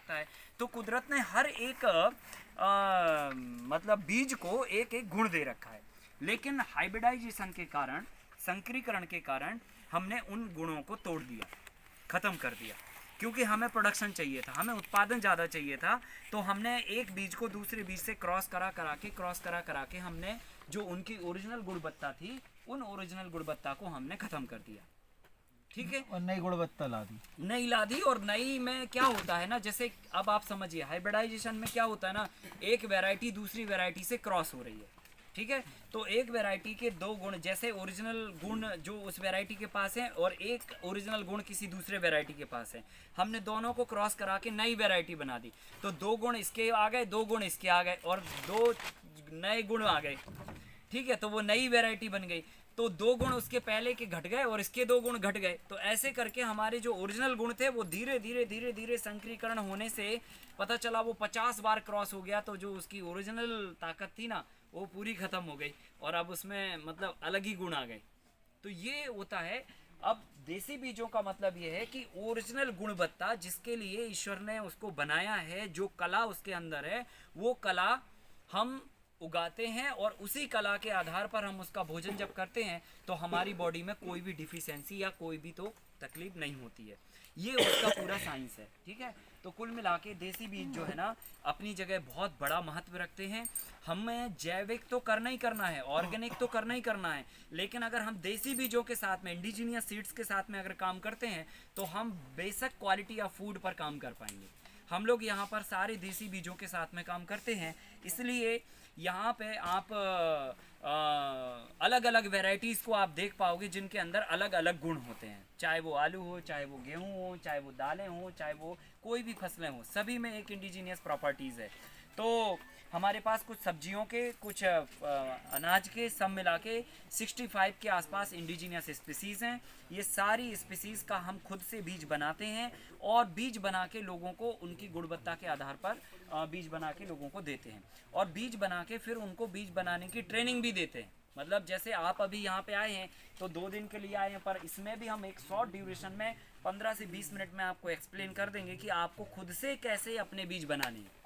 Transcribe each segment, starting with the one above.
सकता है। तो कुदरत ने हर एक मतलब बीज को एक एक गुण दे रखा है, लेकिन हाइब्रिडाइजेशन के कारण, संकरीकरण के कारण हमने उन गुणों को तोड़ दिया, ख़त्म कर दिया। क्योंकि हमें प्रोडक्शन चाहिए था, हमें उत्पादन ज़्यादा चाहिए था, तो हमने एक बीज को दूसरे बीज से क्रॉस करा के हमने जो उनकी ओरिजिनल गुणवत्ता थी, उन ओरिजिनल गुणवत्ता को हमने ख़त्म कर दिया। ठीक है, और नई गुणवत्ता ला दी, नई ला दी। और नई में क्या होता है ना, जैसे अब आप समझिए हाइब्रिडाइजेशन में क्या होता है ना, एक वैरायटी दूसरी वैरायटी से क्रॉस हो रही है। ठीक है, तो एक वैरायटी के दो गुण, जैसे ओरिजिनल गुण जो उस वैरायटी के पास है और एक ओरिजिनल गुण किसी दूसरे वैरायटी के पास है, हमने दोनों को क्रॉस करा के नई वैरायटी बना दी। तो दो गुण इसके आ गए, दो गुण इसके आ गए, और दो नए गुण आ गए। ठीक है, तो वो नई वैरायटी बन गई। तो दो गुण उसके पहले के घट गए और इसके दो गुण घट गए। तो ऐसे करके हमारे जो ओरिजिनल गुण थे वो धीरे धीरे संकरीकरण होने से पता चला वो 50 बार क्रॉस हो गया। तो जो उसकी ओरिजिनल ताकत थी ना, वो पूरी ख़त्म हो गई और अब उसमें मतलब अलग ही गुण आ गए। तो ये होता है। अब देसी बीजों का मतलब ये है कि ओरिजिनल गुणवत्ता जिसके लिए ईश्वर ने उसको बनाया है, जो कला उसके अंदर है, वो कला हम उगाते हैं और उसी कला के आधार पर हम उसका भोजन जब करते हैं तो हमारी बॉडी में कोई भी डिफिशियंसी या कोई भी तो तकलीफ नहीं होती है। ये उसका पूरा साइंस है। ठीक है, तो कुल मिला के देसी बीज जो है ना, अपनी जगह बहुत बड़ा महत्व रखते हैं। हमें जैविक तो करना ही करना है, ऑर्गेनिक तो करना ही करना है, लेकिन अगर हम देसी बीजों के साथ में, इंडिजीनियस सीड्स के साथ में अगर काम करते हैं तो हम बेसिक क्वालिटी ऑफ फूड पर काम कर पाएंगे। हम लोग यहाँ पर सारे देसी बीजों के साथ में काम करते हैं, इसलिए यहाँ पे आप अलग अलग वेराइटीज़ को आप देख पाओगे जिनके अंदर अलग अलग गुण होते हैं। चाहे वो आलू हो, चाहे वो गेहूँ हो, चाहे वो दालें हो, चाहे वो कोई भी फसलें हो, सभी में एक इंडिजीनियस प्रॉपर्टीज़ है। तो हमारे पास कुछ सब्जियों के, कुछ अनाज के, सब मिला के 65 के आसपास इंडिजीनियस स्पीसीज़ हैं। ये सारी स्पीसीज़ का हम खुद से बीज बनाते हैं और बीज बना के लोगों को उनकी गुणवत्ता के आधार पर बीज बना के लोगों को देते हैं, और बीज बना के फिर उनको बीज बनाने की ट्रेनिंग भी देते हैं। मतलब जैसे आप अभी यहाँ पे आए हैं तो 2 दिन के लिए आए हैं, पर इसमें भी हम एक शॉर्ट ड्यूरेशन में 15 से 20 मिनट में आपको एक्सप्लेन कर देंगे कि आपको खुद से कैसे अपने बीज बनाने हैं।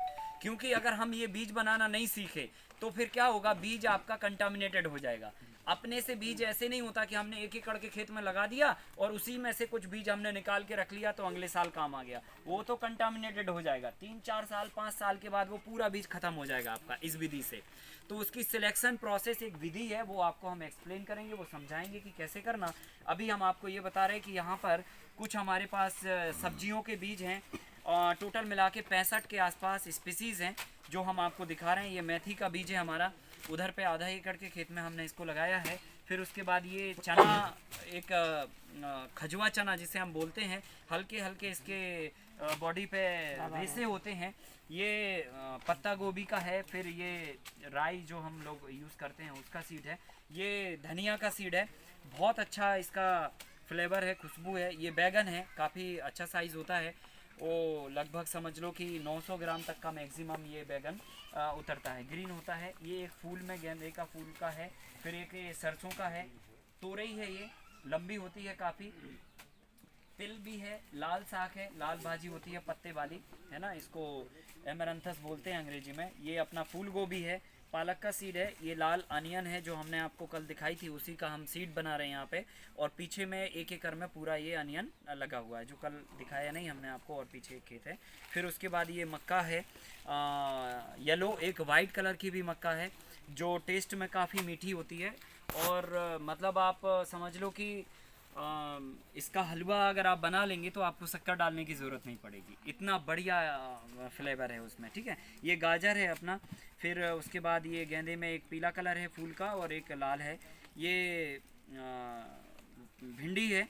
क्योंकि अगर हम ये बीज बनाना नहीं सीखे तो फिर क्या होगा, बीज आपका कंटामिनेटेड हो जाएगा। अपने से बीज ऐसे नहीं होता कि हमने एक एकड़ के खेत में लगा दिया और उसी में से कुछ बीज हमने निकाल के रख लिया तो अगले साल काम आ गया। वो तो कंटामिनेटेड हो जाएगा, 3-4 साल 5 साल के बाद वो पूरा बीज खत्म हो जाएगा आपका इस विधि से। तो उसकी सिलेक्शन प्रोसेस एक विधि है, वो आपको हम एक्सप्लेन करेंगे, वो समझाएंगे कि कैसे करना। अभी हम आपको ये बता रहे हैं कि यहाँ पर कुछ हमारे पास सब्जियों के बीज हैं, और टोटल मिला के 65 के आसपास स्पीसीज़ हैं जो हम आपको दिखा रहे हैं। ये मेथी का बीज है हमारा, उधर पे आधा एकड़ के खेत में हमने इसको लगाया है। फिर उसके बाद ये चना, एक खजवा चना जिसे हम बोलते हैं, हल्के हल्के इसके बॉडी पे रेशे होते हैं। ये पत्ता गोभी का है। फिर ये राई जो हम लोग यूज़ करते हैं उसका सीड है। ये धनिया का सीड है, बहुत अच्छा इसका फ्लेवर है, खुशबू है। ये बैगन है, काफ़ी अच्छा साइज़ होता है, वो लगभग समझ लो कि 900 ग्राम तक का मैक्सिमम ये बैगन उतरता है। ग्रीन होता है। ये एक फूल में गेंदे का फूल का है। फिर एक ये सरसों का है, तोरई है, ये लंबी होती है काफ़ी। तिल भी है, लाल साग है, लाल भाजी होती है पत्ते वाली, है ना, इसको एमरंथस बोलते हैं अंग्रेजी में। ये अपना फूल गोभी है, पालक का सीड है। ये लाल अनियन है जो हमने आपको कल दिखाई थी, उसी का हम सीड बना रहे हैं यहाँ पे। और पीछे में 1 एकड़ में पूरा ये अनियन लगा हुआ है जो कल दिखाया नहीं हमने आपको, और पीछे एक खेत है। फिर उसके बाद ये मक्का है, येलो, एक वाइट कलर की भी मक्का है जो टेस्ट में काफ़ी मीठी होती है। और मतलब आप समझ लो कि इसका हलवा अगर आप बना लेंगे तो आपको शक्कर डालने की ज़रूरत नहीं पड़ेगी, इतना बढ़िया फ्लेवर है उसमें। ठीक है, ये गाजर है अपना। फिर उसके बाद ये गेंदे में एक पीला कलर है फूल का और एक लाल है। ये भिंडी है।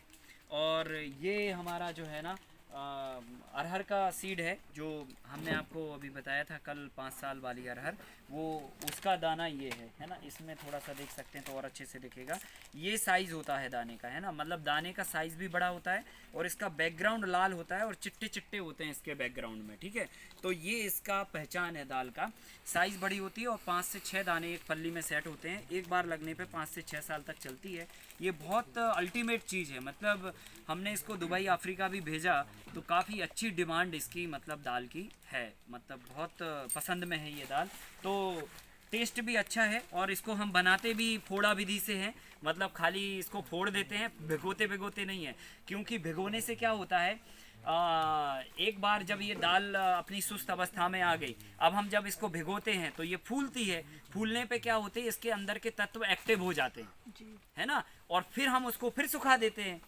और ये हमारा जो है ना अरहर का सीड है जो हमने आपको अभी बताया था कल, 5 साल वाली अरहर, वो उसका दाना ये है ना। इसमें थोड़ा सा देख सकते हैं तो और अच्छे से दिखेगा। ये साइज़ होता है दाने का, है ना, मतलब दाने का साइज़ भी बड़ा होता है और इसका बैकग्राउंड लाल होता है और चिट्टे चिट्टे होते हैं इसके बैकग्राउंड में। ठीक है, तो ये इसका पहचान है दाल का। साइज़ बड़ी होती है और 5 से 6 दाने एक पल्ली में सेट होते हैं। एक बार लगने पे 5 से 6 साल तक चलती है। ये बहुत अल्टीमेट चीज़ है, मतलब हमने इसको दुबई अफ्रीका भी भेजा तो काफ़ी अच्छी डिमांड इसकी मतलब दाल की है, मतलब बहुत पसंद में है ये दाल। तो टेस्ट भी अच्छा है और इसको हम बनाते भी फोड़ा विधि से हैं, मतलब खाली इसको फोड़ देते हैं, भिगोते भिगोते नहीं है। क्योंकि भिगोने से क्या होता है, एक बार जब ये दाल अपनी सुस्त अवस्था में आ गई, अब हम जब इसको भिगोते हैं तो ये फूलती है। फूलने पे क्या होते हैं, इसके अंदर के तत्व एक्टिव हो जाते हैं, है ना। और फिर हम उसको फिर सुखा देते हैं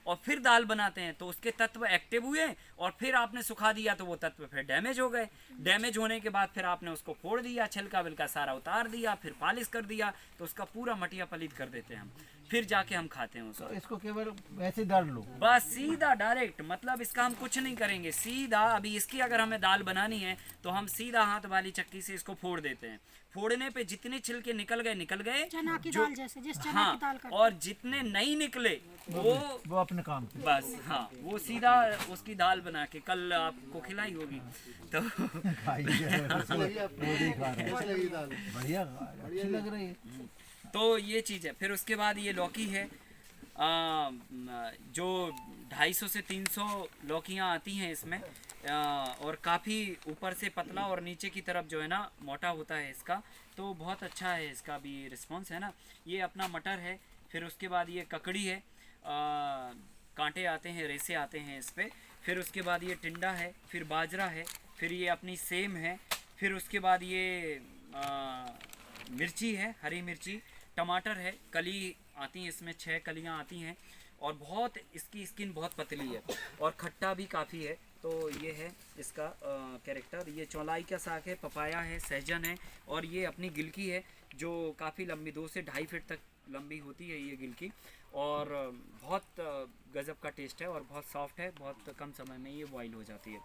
और फिर दाल बनाते हैं, तो उसके तत्व एक्टिव हुए और फिर आपने सुखा दिया तो वो तत्व फिर डैमेज हो गए। डैमेज होने के बाद फिर आपने उसको फोड़ दिया, छिलका विलका सारा उतार दिया, फिर पॉलिश कर दिया, तो उसका पूरा मटिया पलित कर देते हैं हम, फिर जाके हम खाते हैं उसको। तो इसको केवल वैसे दर लो, बस सीधा डायरेक्ट, मतलब इसका हम कुछ नहीं करेंगे, सीधा अभी इसकी अगर हमें दाल बनानी है तो हम सीधा हाथ वाली चक्की से इसको फोड़ देते हैं। फोड़ने पे जितने छिलके निकल गए चना की दाल जैसे, जिस चना हाँ, की दाल करते और जितने नहीं निकले वो अपने काम से बस, हाँ, वो सीधा उसकी दाल बना के कल आपको खिलाई होगी तो बढ़िया अच्छी लग रही है। तो ये चीज़ है। फिर उसके बाद ये लौकी है, जो 250 से 300 लौकियाँ आती हैं इसमें, और काफ़ी ऊपर से पतला और नीचे की तरफ जो है ना मोटा होता है इसका, तो बहुत अच्छा है इसका भी रिस्पॉन्स, है ना। ये अपना मटर है। फिर उसके बाद ये ककड़ी है, कांटे आते हैं, रेसे आते हैं इस पर। फिर उसके बाद ये टिंडा है, फिर बाजरा है, फिर ये अपनी सेम है। फिर उसके बाद ये मिर्ची है, हरी मिर्ची, टमाटर है, कली आती हैं इसमें, 6 कलियां आती हैं, और बहुत इसकी स्किन बहुत पतली है और खट्टा भी काफ़ी है। तो ये है इसका कैरेक्टर। ये चौलाई का साग है, पपाया है, सहजन है, और ये अपनी गिलकी है जो काफ़ी लंबी 2 से 2.5 फीट तक लंबी होती है ये गिलकी, और बहुत गजब का टेस्ट है और बहुत सॉफ्ट है, बहुत कम समय में ये बॉईल हो जाती है।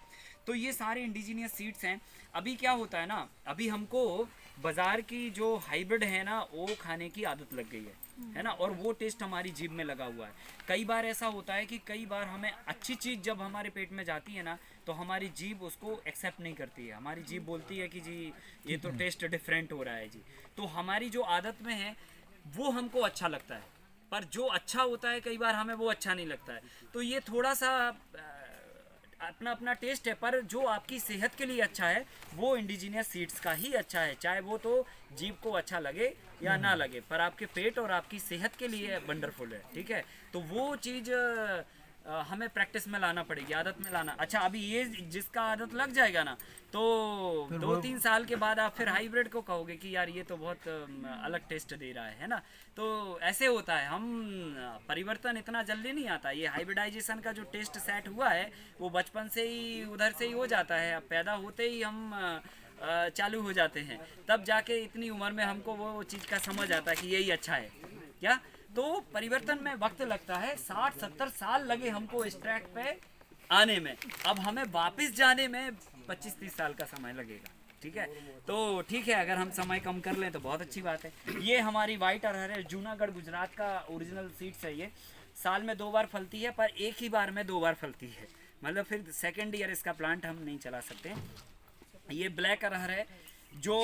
तो ये सारे इंडिजीनियस सीड्स हैं। अभी क्या होता है ना, अभी हमको बाज़ार की जो हाइब्रिड है ना वो खाने की आदत लग गई है ना, और वो टेस्ट हमारी जीभ में लगा हुआ है। कई बार ऐसा होता है कि कई बार हमें अच्छी चीज़ जब हमारे पेट में जाती है ना तो हमारी जीभ उसको एक्सेप्ट नहीं करती है। हमारी जीभ बोलती है कि जी ये तो टेस्ट डिफरेंट हो रहा है जी। तो हमारी जो आदत में है वो हमको अच्छा लगता है, पर जो अच्छा होता है कई बार हमें वो अच्छा नहीं लगता है। तो ये थोड़ा सा अपना अपना टेस्ट है, पर जो आपकी सेहत के लिए अच्छा है वो इंडिजीनियस सीड्स का ही अच्छा है, चाहे वो तो जीभ को अच्छा लगे या ना लगे, पर आपके पेट और आपकी सेहत के लिए वंडरफुल है, ठीक है। तो वो चीज़ हमें प्रैक्टिस में लाना पड़ेगी, आदत में लाना। अच्छा, अभी ये जिसका आदत लग जाएगा ना तो 2-3 साल के बाद आप फिर हाइब्रिड को कहोगे कि यार ये तो बहुत अलग टेस्ट दे रहा है ना। तो ऐसे होता है, हम परिवर्तन इतना जल्दी नहीं आता। ये हाइब्रिडाइजेशन का जो टेस्ट सेट हुआ है वो बचपन से ही उधर से ही हो जाता है। अब पैदा होते ही हम चालू हो जाते हैं, तब जाके इतनी उम्र में हमको वो चीज़ का समझ आता है कि यही अच्छा है क्या। तो परिवर्तन में वक्त लगता है, 60-70 साल लगे हमको इस ट्रैक पे आने में, अब हमें वापस जाने में 25-30 साल का समय लगेगा, ठीक है। तो ठीक है, अगर हम समय कम कर लें तो बहुत अच्छी बात है। ये हमारी वाइट अरहर है, जूनागढ़ गुजरात का ओरिजिनल सीड्स है। ये साल में 2 बार फलती है, पर एक ही बार में 2 बार फलती है, मतलब फिर सेकेंड ईयर इसका प्लांट हम नहीं चला सकते। ये ब्लैक अरहर है जो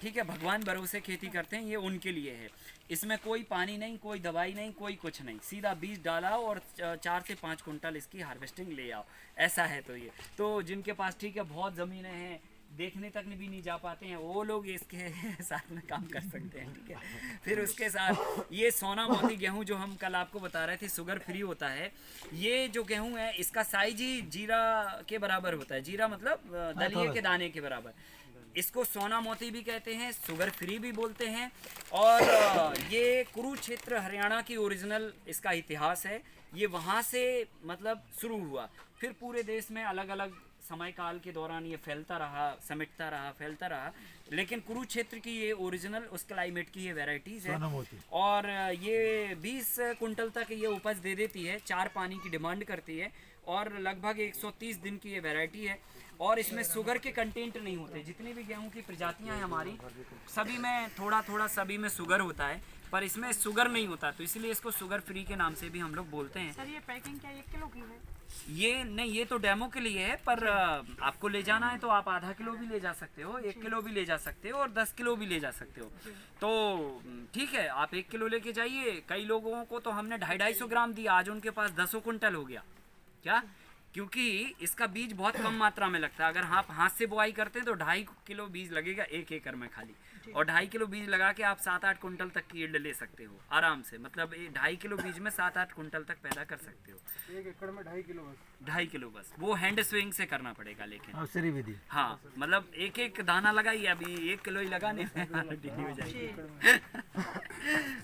ठीक है भगवान भरोसे खेती करते हैं, ये उनके लिए है। इसमें कोई पानी नहीं, कोई दवाई नहीं, कोई कुछ नहीं, सीधा बीज डाला और 4 से 5 कुंटल इसकी हार्वेस्टिंग ले आओ, ऐसा है। तो ये तो जिनके पास ठीक है बहुत ज़मीनें हैं, देखने तक भी नहीं जा पाते हैं, वो लोग इसके साथ में काम कर सकते हैं, ठीक है। फिर उसके साथ ये सोना मोती गेहूँ जो हम कल आपको बता रहे थे शुगर फ्री होता है। ये जो गेहूँ है इसका साइज ही जीरा के बराबर होता है, जीरा मतलब दलिए के दाने के बराबर। इसको सोना मोती भी कहते हैं, शुगर फ्री भी बोलते हैं। और ये कुरुक्षेत्र हरियाणा की ओरिजिनल इसका इतिहास है। ये वहाँ से मतलब शुरू हुआ, फिर पूरे देश में अलग अलग समय काल के दौरान ये फैलता रहा, समेटता रहा, फैलता रहा। लेकिन कुरुक्षेत्र की ये ओरिजिनल उस क्लाइमेट की ये वैरायटीज़ है, और ये 20 कुंटल तक ये उपज दे देती है। 4 पानी की डिमांड करती है, और लगभग 130 दिन की ये वैरायटी है। और इसमें शुगर के कंटेंट नहीं होते। जितनी भी गेहूं की प्रजातियां हैं हमारी, सभी में थोड़ा थोड़ा सभी में शुगर होता है, पर इसमें शुगर नहीं होता, तो इसलिए इसको शुगर फ्री के नाम से भी हम लोग बोलते हैं। सर ये पैकिंग क्या 1 किलो की है? ये नहीं, ये तो डेमो के लिए है, पर आपको ले जाना है तो आप आधा किलो भी ले जा सकते हो, 1 किलो भी ले जा सकते हो, और 10 किलो भी ले जा सकते हो। तो ठीक है, आप 1 किलो लेके जाइए। कई लोगों को तो हमने 250-250 ग्राम दिया, आज उनके पास 10 कुंटल हो गया क्या। क्योंकि इसका बीज बहुत कम मात्रा में लगता है। अगर आप हाथ से बुआई करते हैं तो 2.5 किलो बीज लगेगा 1 एकड़ में खाली, और 2.5 किलो बीज लगा के आप 7-8 कुंटल तक की यील्ड ले सकते हो आराम से। मतलब 2.5 किलो बीज में 7-8 कुंटल तक पैदा कर सकते हो। 1 एकड़ में 2.5 किलो बस। 2.5 किलो बस, वो हैंड स्विंग से करना पड़ेगा लेकिन। अवसरी विधि। हाँ, मतलब एक एक दाना लगाइए, अभी 1 किलो ही लगाने में ढीली हो जाएगी।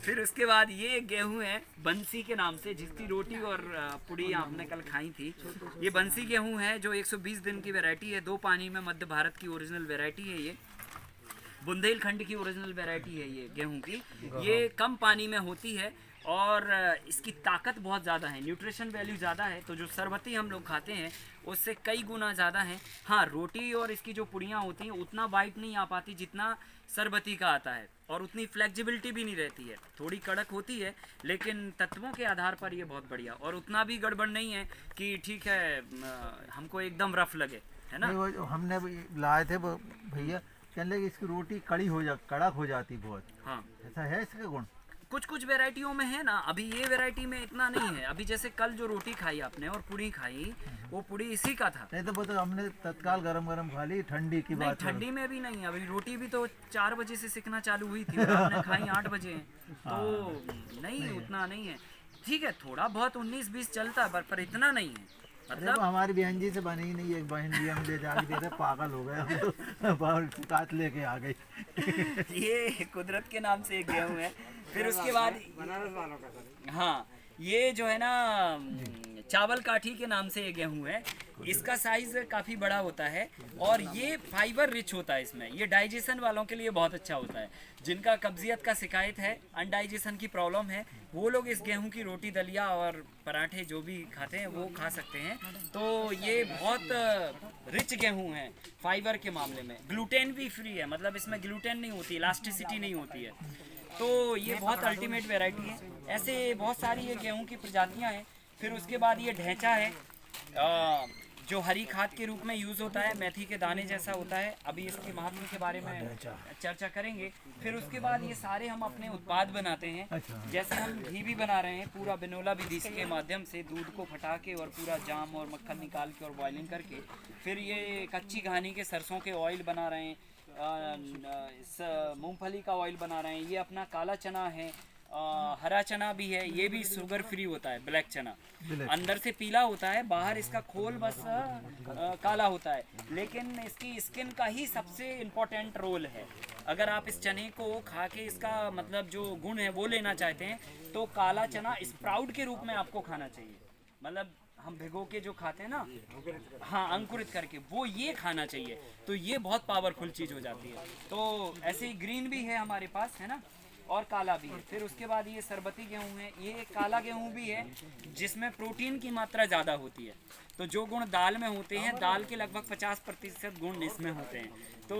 फिर उसके बाद ये गेहूं है बंसी के नाम से, जिसकी रोटी और पुड़ी आपने कल खाई थी। ये बंसी गेहूं है जो 120 दिन की वैरायटी है, 2 पानी में मध्य भारत की ओरिजिनल वैरायटी है। ये बुंदेलखंड की ओरिजिनल वैरायटी है ये गेहूं की। ये कम पानी में होती है और इसकी ताकत बहुत ज़्यादा है, न्यूट्रिशन वैल्यू ज़्यादा है। तो जो सरबती हम लोग खाते हैं उससे कई गुना ज़्यादा है। हाँ, रोटी और इसकी जो पुड़ियाँ होती हैं उतना वाइट नहीं आ पाती जितना सरबती का आता है, और उतनी फ्लेक्सिबिलिटी भी नहीं रहती है, थोड़ी कड़क होती है, लेकिन तत्वों के आधार पर ये बहुत बढ़िया। और उतना भी गड़बड़ नहीं है कि ठीक है हमको एकदम रफ लगे, है ना। नहीं, वो जो हमने लाए थे वो भैया कहने लगे इसकी रोटी कड़क हो जाती बहुत। हाँ, ऐसा है इसका गुण? कुछ कुछ वेराइटियों में है ना, अभी ये वेराइटी में इतना नहीं है। अभी जैसे कल जो रोटी खाई आपने और पूड़ी खाई, वो पूड़ी इसी का था। नहीं तो वो तो हमने तत्काल गरम खा ली, ठंडी की नहीं, बात है। ठंडी में भी नहीं। अभी रोटी भी तो 4 बजे से सिकना चालू हुई थी और आपने खाई 8 बजे, तो नहीं उतना नहीं है। ठीक है, थोड़ा बहुत 19-20 चलता है, पर इतना नहीं है। अरे वो हमारी बहन जी से बनी ही नहीं। एक बहन जी हम ले जाके दे रहे, पागल हो गए हम तो, बाहर काट लेके आ गई। ये कुदरत के नाम से एक गेहूं है। फिर उसके बाद बनारस वालों का सर। हाँ, ये जो है ना चावल काठी के नाम से ये गेहूं है। इसका साइज काफ़ी बड़ा होता है और ये फाइबर रिच होता है इसमें। ये डाइजेशन वालों के लिए बहुत अच्छा होता है। जिनका कब्जियत का शिकायत है, अनडाइजेशन की प्रॉब्लम है, वो लोग इस गेहूं की रोटी, दलिया और पराठे जो भी खाते हैं वो खा सकते हैं। तो ये बहुत रिच गेहूं है फाइबर के मामले में। ग्लूटेन भी फ्री है, मतलब इसमें ग्लूटेन नहीं होती, इलास्टिसिटी नहीं होती है। तो ये बहुत अल्टीमेट वैरायटी है। ऐसे बहुत सारी ये गेहूं की प्रजातियां हैं। फिर उसके बाद ये ढैंचा है, जो हरी खाद के रूप में यूज़ होता है, मेथी के दाने जैसा होता है। अभी इसके महत्व के बारे में चर्चा करेंगे। फिर उसके बाद ये सारे हम अपने उत्पाद बनाते हैं। जैसे हम घी भी बना रहे हैं पूरा बिनोला विधि के माध्यम से, दूध को फटा के और पूरा जाम और मक्खन निकाल के और बॉइलिंग करके। फिर ये कच्ची घानी के सरसों के ऑयल बना रहे हैं, मूंगफली का ऑयल बना रहे हैं। ये अपना काला चना है, हरा चना भी है, ये भी शुगर फ्री होता है। ब्लैक चना अंदर से पीला होता है, बाहर इसका खोल बस काला होता है, लेकिन इसकी स्किन का ही सबसे इम्पोर्टेंट रोल है। अगर आप इस चने को खा के इसका मतलब जो गुण है वो लेना चाहते हैं तो काला चना स्प्राउट के रूप में आपको खाना चाहिए। मतलब हम भिगो के जो खाते हैं ना, हाँ, अंकुरित करके, वो ये खाना चाहिए। तो ये बहुत पावरफुल चीज़ हो जाती है। तो ऐसे ही ग्रीन भी है हमारे पास, है ना, और काला भी है। फिर उसके बाद ये सरबती गेहूं है। ये काला गेहूं भी है जिसमें प्रोटीन की मात्रा ज़्यादा होती है। तो जो गुण दाल में होते हैं, दाल के लगभग 50% गुण इसमें होते हैं। तो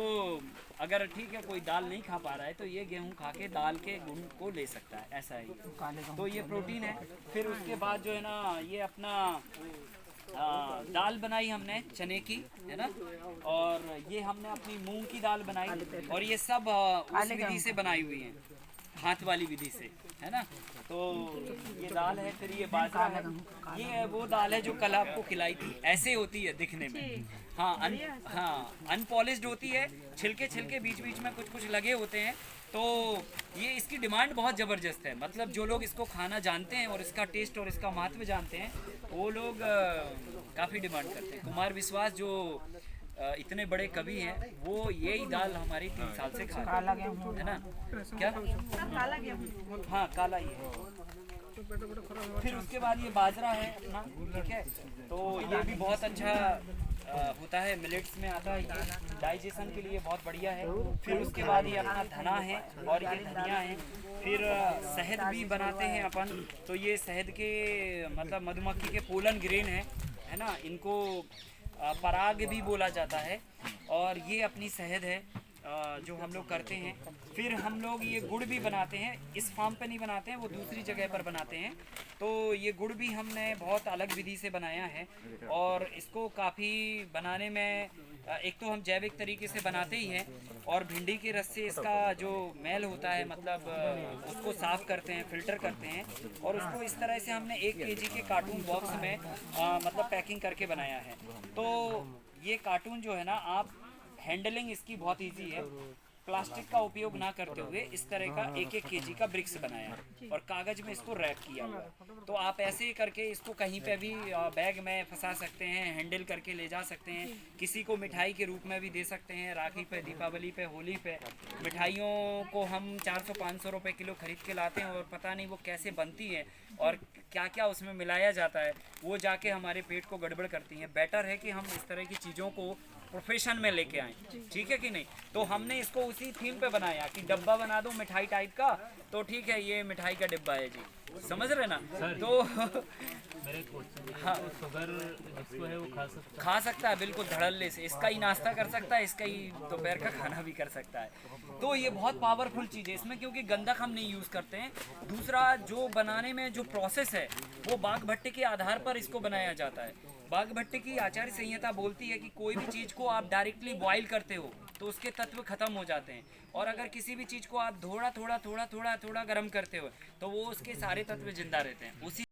अगर ठीक है कोई दाल नहीं खा पा रहा है तो ये गेहूं खा के दाल के गुण को ले सकता है, ऐसा ही। तो ये प्रोटीन है। फिर उसके बाद जो है ना, ये अपना दाल बनाई हमने चने की, है ना, और ये हमने अपनी मूंग की दाल बनाई, और ये सब उस विधि से बनाई हुई है, हाथ वाली विधि से, है ना। तो ये दाल है। फिर ये बाजरा है। ये वो दाल है जो कल आपको खिलाई थी, ऐसे होती है दिखने में। हाँ, अनपॉलिश्ड होती है, छिलके बीच बीच में कुछ कुछ लगे होते हैं। तो ये इसकी डिमांड बहुत ज़बरदस्त है। मतलब जो लोग इसको खाना जानते हैं और इसका टेस्ट और इसका महत्व जानते हैं, वो लोग काफ़ी डिमांड करते हैं। कुमार विश्वास जो इतने बड़े कवि हैं, वो यही दाल हमारी 3 साल से खा रहे हैं, है ना। क्या काला गेहूं। हाँ, काला ही है। फिर उसके बाद ये बाजरा है अपना, ठीक है। तो ये भी बहुत अच्छा होता है, मिलेट्स में आता है, ये डाइजेशन के लिए बहुत बढ़िया है। फिर उसके बाद ये अपना धना है और ये धनिया है। फिर शहद भी बनाते हैं अपन। तो ये शहद के मतलब मधुमक्खी के पोलन ग्रेन है ना, इनको पराग भी बोला जाता है। और ये अपनी शहद है, जो हम लोग करते हैं। फिर हम लोग ये गुड़ भी बनाते हैं, इस फार्म पे नहीं बनाते हैं, वो दूसरी जगह पर बनाते हैं। तो ये गुड़ भी हमने बहुत अलग विधि से बनाया है और इसको काफ़ी बनाने में एक तो हम जैविक तरीके से बनाते ही हैं और भिंडी के रस से इसका जो मैल होता है मतलब उसको साफ़ करते हैं, फिल्टर करते हैं और उसको इस तरह से हमने 1 केजी के कार्टून बॉक्स में मतलब पैकिंग करके बनाया है। तो ये कार्टून जो है ना, आप हैंडलिंग इसकी बहुत इजी है। प्लास्टिक का उपयोग ना करते हुए इस तरह का 1-1 केजी का ब्रिक्स बनाया है और कागज में इसको रैप किया हुआ है। तो आप ऐसे ही करके इसको कहीं पे भी बैग में फंसा सकते हैं, हैंडल करके ले जा सकते हैं, किसी को मिठाई के रूप में भी दे सकते हैं। राखी पे, दीपावली पे, होली पे मिठाइयों को हम 400-500 रुपए किलो खरीद के लाते हैं और पता नहीं वो कैसे बनती है और क्या क्या उसमें मिलाया जाता है, वो जाके हमारे पेट को गड़बड़ करती हैं। बेटर है कि हम इस तरह की चीज़ों को प्रोफेशन में लेके आए, ठीक है कि नहीं। तो हमने इसको उसी थीम पे बनाया कि डब्बा बना दो मिठाई टाइप का, तो ठीक है ये मिठाई का डिब्बा है जी, समझ रहे ना। तो मेरे हाँ, शुगर जिसको है वो खा सकता है बिल्कुल धड़ल्ले से, इसका ही नाश्ता कर सकता है, इसका ही दोपहर का खाना भी कर सकता है। तो ये बहुत पावरफुल चीज़ है इसमें, क्योंकि गंधक हम नहीं यूज़ करते हैं। दूसरा जो बनाने में जो प्रोसेस है वो बाघ भट्टे के आधार पर इसको बनाया जाता है। बाघ भट्टे की आचार्य संहिता बोलती है कि कोई भी चीज़ को आप डायरेक्टली बॉईल करते हो तो उसके तत्व खत्म हो जाते हैं, और अगर किसी भी चीज़ को आप थोड़ा थोड़ा गर्म करते हो तो वो उसके सारे तत्व जिंदा रहते हैं। उसी